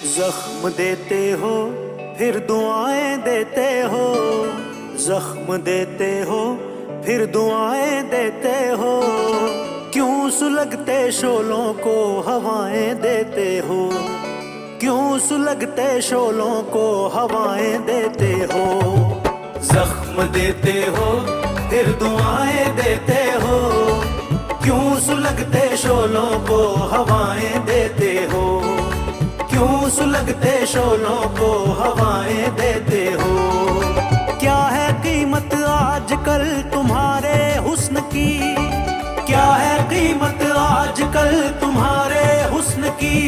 जख्म देते हो फिर दुआएं देते हो, जख्म देते हो फिर दुआएं देते हो। क्यों सुलगते शोलों को हवाएं देते हो, क्यों सुलगते शोलों को हवाएं देते हो। जख्म देते हो फिर दुआएं देते हो, क्यों सुलगते शोलों को हवाएं देते हो, क्यों सुलगते शोलों को हवाएं देते हो। क्या है कीमत आजकल तुम्हारे हुस्न की, क्या है कीमत आजकल तुम्हारे हुस्न की,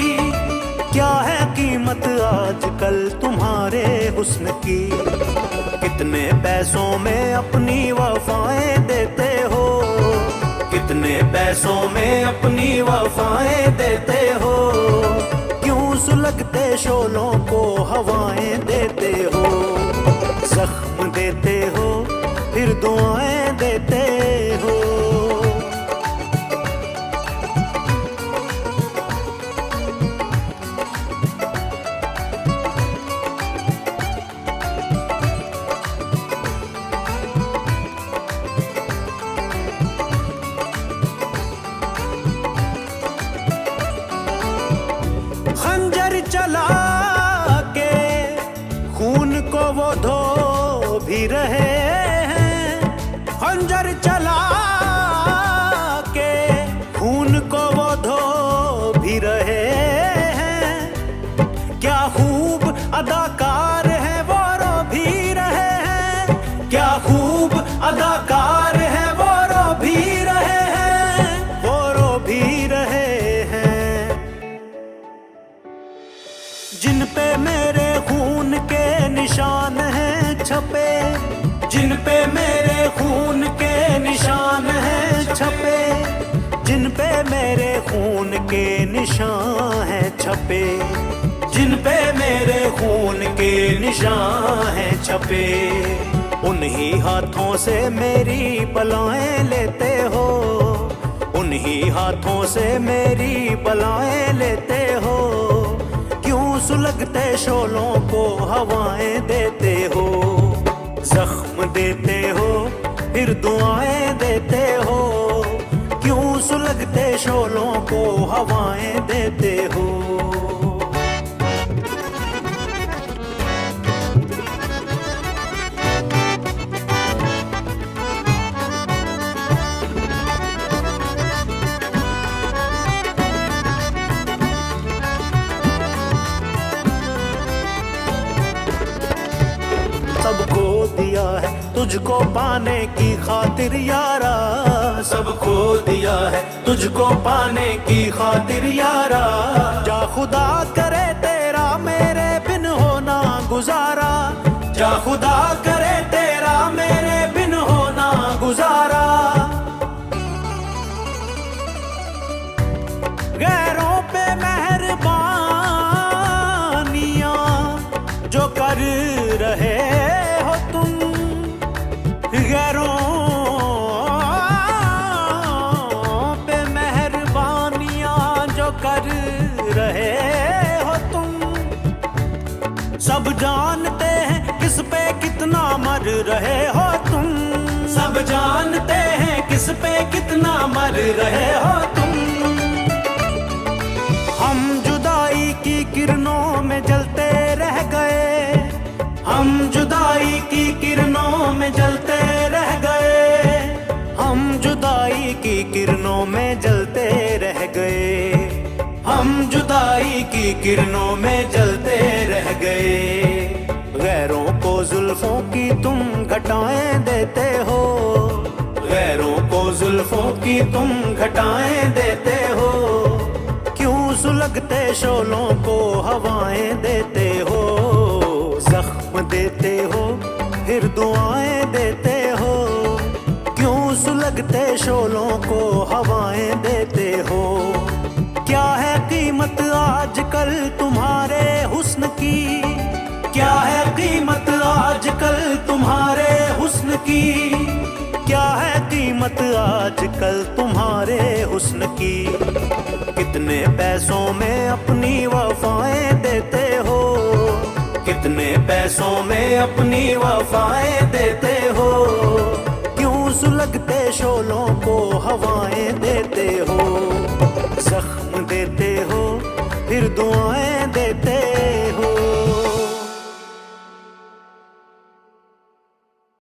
क्या है कीमत आजकल तुम्हारे हुस्न की। कितने पैसों में अपनी वफाएं देते हो, कितने पैसों में अपनी वफाएं देते हो। क्यों सुलगते शोलों को हवाएं देते हो। जख्म देते हो फिर दुआएं देते हो। खंजर चला के खून को वो धो भी रहे हैं, खंजर चला के खून को वो धो भी रहे हैं। क्या खूब अदाकार है वो रो भी रहे हैं, क्या खूब अदाकार है वो रो भी रहे हैं, वो रो भी रहे हैं। जिन पे मेरे खून के निशान हैं छपे, जिन पे मेरे खून के निशान हैं छपे, जिन पे मेरे खून के निशान हैं छपे, जिन पे मेरे खून के निशान हैं छपे। उन्हीं हाथों से मेरी बलाएं लेते हो, उन्हीं हाथों से मेरी बलाएं लेते हो। क्यों सुलगते शोलों को हवाएं देते हो। जख्म देते हो फिर दुआएं देते हो, क्यों सुलगते शोलों को हवाएं देते हो। सबको दिया है तुझको पाने की खातिर यारा, सबको दिया है तुझको पाने की खातिर यारा। जा खुदा करे तेरा मेरे बिन होना गुजारा, जा खुदा करे तेरा मेरे बिन होना गुजारा। गैरों पे मेहरबानियां जो कर रहे हो तुम, गैरों पे मेहरबानियां जो कर रहे हो तुम। सब जानते हैं किस पे कितना मर रहे हो तुम, सब जानते हैं किस पे कितना मर रहे हो तुम। हम जुदाई की किरणों में जलते रह गए, हम जुदाई की किरणों में जलते रह गए, हम जुदाई की किरणों में जलते रह गए, हम जुदाई की किरणों में जलते रह गए। गैरों को जुल्फों की तुम घटाएं देते हो, गैरों को जुल्फों की तुम घटाएं देते हो। क्यों सुलगते शोलों को हवाएं देते हो। जख्म देते हो फिर दुआएं देते हो, क्यों सुलगते शोलों को हवाएं देते हो। क्या है कीमत आजकल तुम्हारे हुस्न की, क्या है कीमत आजकल तुम्हारे हुस्न की, क्या है कीमत आजकल तुम्हारे हुस्न की। कितने पैसों में अपनी वफाएं देते कितने पैसों में अपनी वफाएं देते हो, क्यों सुलगते शोलों को हवाएं देते हो, जख्म देते हो फिर दुआएं